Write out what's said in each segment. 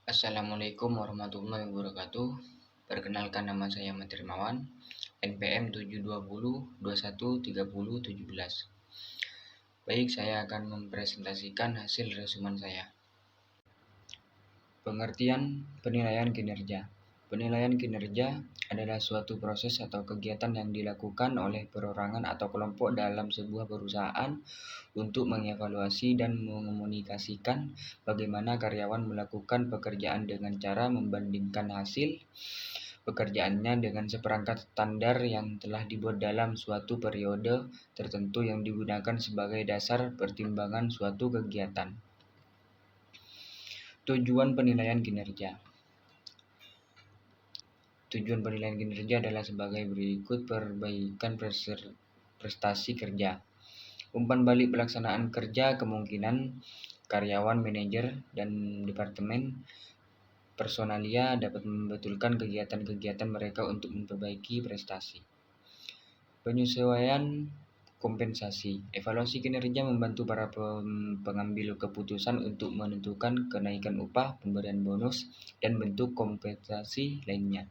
Assalamualaikum warahmatullahi wabarakatuh. Perkenalkan, nama saya Ahmad Trimawan, NPM 720213017. Baik, saya akan mempresentasikan hasil resumen saya. Pengertian penilaian kinerja. Penilaian kinerja adalah suatu proses atau kegiatan yang dilakukan oleh perorangan atau kelompok dalam sebuah perusahaan untuk mengevaluasi dan mengomunikasikan bagaimana karyawan melakukan pekerjaan dengan cara membandingkan hasil pekerjaannya dengan seperangkat standar yang telah dibuat dalam suatu periode tertentu yang digunakan sebagai dasar pertimbangan suatu kegiatan. Tujuan penilaian kinerja. Tujuan penilaian kinerja adalah sebagai berikut: perbaikan prestasi kerja. Umpan balik pelaksanaan kerja, kemungkinan karyawan, manajer, dan departemen personalia dapat membetulkan kegiatan-kegiatan mereka untuk memperbaiki prestasi. Penyesuaian kompensasi. Evaluasi kinerja membantu para pengambil keputusan untuk menentukan kenaikan upah, pemberian bonus, dan bentuk kompensasi lainnya.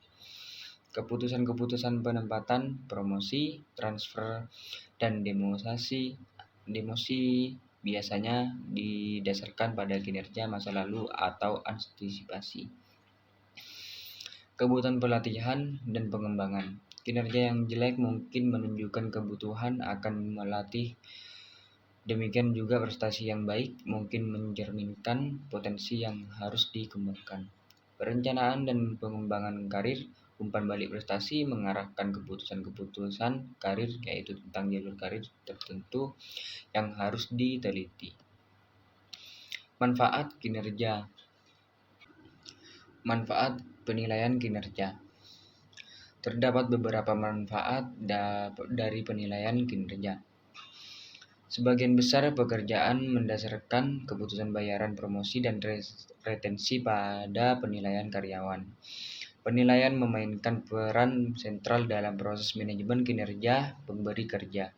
Keputusan-keputusan penempatan, promosi, transfer, dan demosi biasanya didasarkan pada kinerja masa lalu atau antisipasi. Kebutuhan pelatihan dan pengembangan. Kinerja yang jelek mungkin menunjukkan kebutuhan akan melatih. Demikian juga prestasi yang baik mungkin mencerminkan potensi yang harus dikembangkan. Perencanaan dan pengembangan karir. Umpan balik prestasi mengarahkan keputusan-keputusan karir, yaitu tentang jalur karir tertentu yang harus diteliti. Manfaat kinerja. Manfaat penilaian kinerja. Terdapat beberapa manfaat dari penilaian kinerja. Sebagian besar pekerjaan mendasarkan keputusan bayaran promosi dan retensi pada penilaian karyawan. Penilaian memainkan peran sentral dalam proses manajemen kinerja pemberi kerja.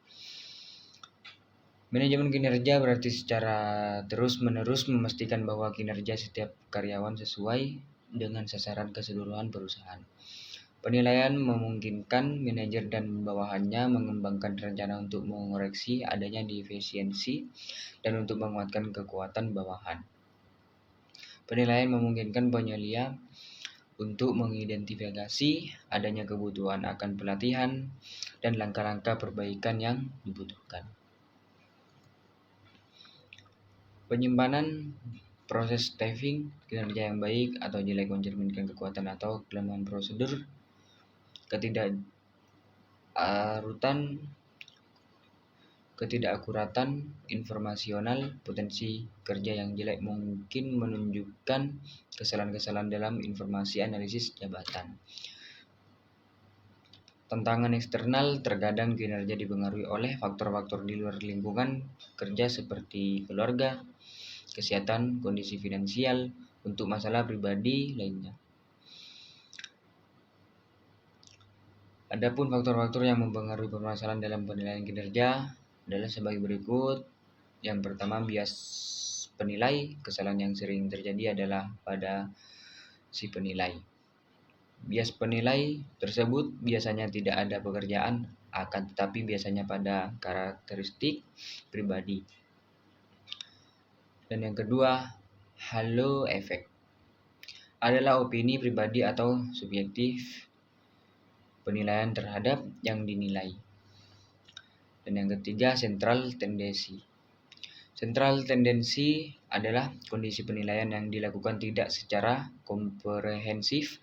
Manajemen kinerja berarti secara terus-menerus memastikan bahwa kinerja setiap karyawan sesuai dengan sasaran keseluruhan perusahaan. Penilaian memungkinkan manajer dan bawahannya mengembangkan rencana untuk mengoreksi adanya defisiensi dan untuk menguatkan kekuatan bawahan. Penilaian memungkinkan penyelia untuk mengidentifikasi adanya kebutuhan akan pelatihan dan langkah-langkah perbaikan yang dibutuhkan. Penyimpanan proses staffing. Kinerja yang baik atau jelek mencerminkan kekuatan atau kelemahan prosedur, ketidakakuratan informasional. Potensi kerja yang jelek mungkin menunjukkan kesalahan-kesalahan dalam informasi analisis jabatan. Tantangan eksternal. Terkadang kinerja dipengaruhi oleh faktor-faktor di luar lingkungan kerja seperti keluarga, kesehatan, kondisi finansial, untuk masalah pribadi lainnya. Adapun faktor-faktor yang mempengaruhi permasalahan dalam penilaian kinerja adalah sebagai berikut. Yang pertama, bias penilai. Kesalahan yang sering terjadi adalah pada si penilai. Bias penilai tersebut biasanya tidak ada pekerjaan, akan tetapi biasanya pada karakteristik pribadi. Dan yang kedua, halo efek adalah opini pribadi atau subjektif penilaian terhadap yang dinilai. Dan yang ketiga, sentral tendensi. Sentral tendensi adalah kondisi penilaian yang dilakukan tidak secara komprehensif.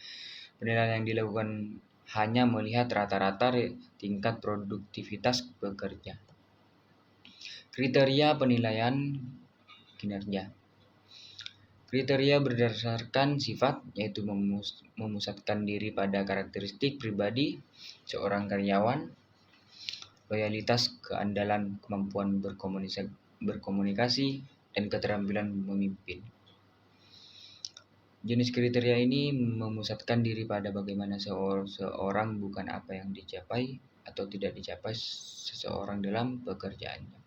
Penilaian yang dilakukan hanya melihat rata-rata tingkat produktivitas pekerja. Kriteria penilaian kinerja. Kriteria berdasarkan sifat, yaitu memusatkan diri pada karakteristik pribadi seorang karyawan, loyalitas, keandalan, kemampuan berkomunikasi, dan keterampilan memimpin. Jenis kriteria ini memusatkan diri pada bagaimana seorang, bukan apa yang dicapai atau tidak dicapai seseorang dalam pekerjaannya.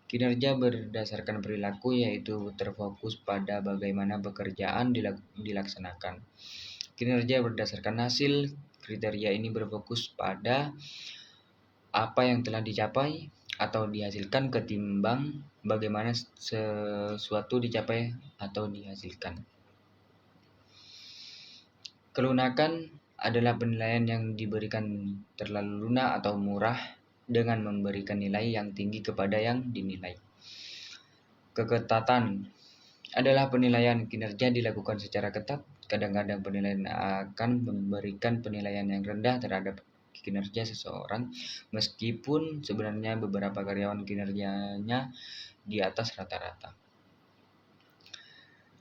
Kinerja berdasarkan perilaku yaitu terfokus pada bagaimana pekerjaan dilaksanakan. Kinerja berdasarkan hasil, kriteria ini berfokus pada apa yang telah dicapai atau dihasilkan ketimbang bagaimana sesuatu dicapai atau dihasilkan. Kelunakan adalah penilaian yang diberikan terlalu lunak atau murah dengan memberikan nilai yang tinggi kepada yang dinilai. Keketatan adalah penilaian kinerja dilakukan secara ketat. Kadang-kadang penilaian akan memberikan penilaian yang rendah terhadap kinerja seseorang, meskipun sebenarnya beberapa karyawan kinerjanya di atas rata-rata.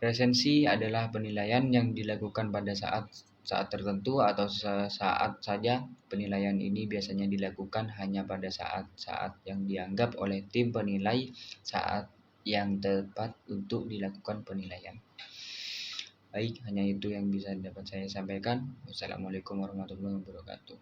Resensi adalah penilaian yang dilakukan pada saat tertentu atau sesaat saja. Penilaian ini biasanya dilakukan hanya pada saat-saat yang dianggap oleh tim penilai saat yang tepat untuk dilakukan penilaian. Baik, hanya itu yang bisa dapat saya sampaikan. Wassalamualaikum warahmatullahi wabarakatuh.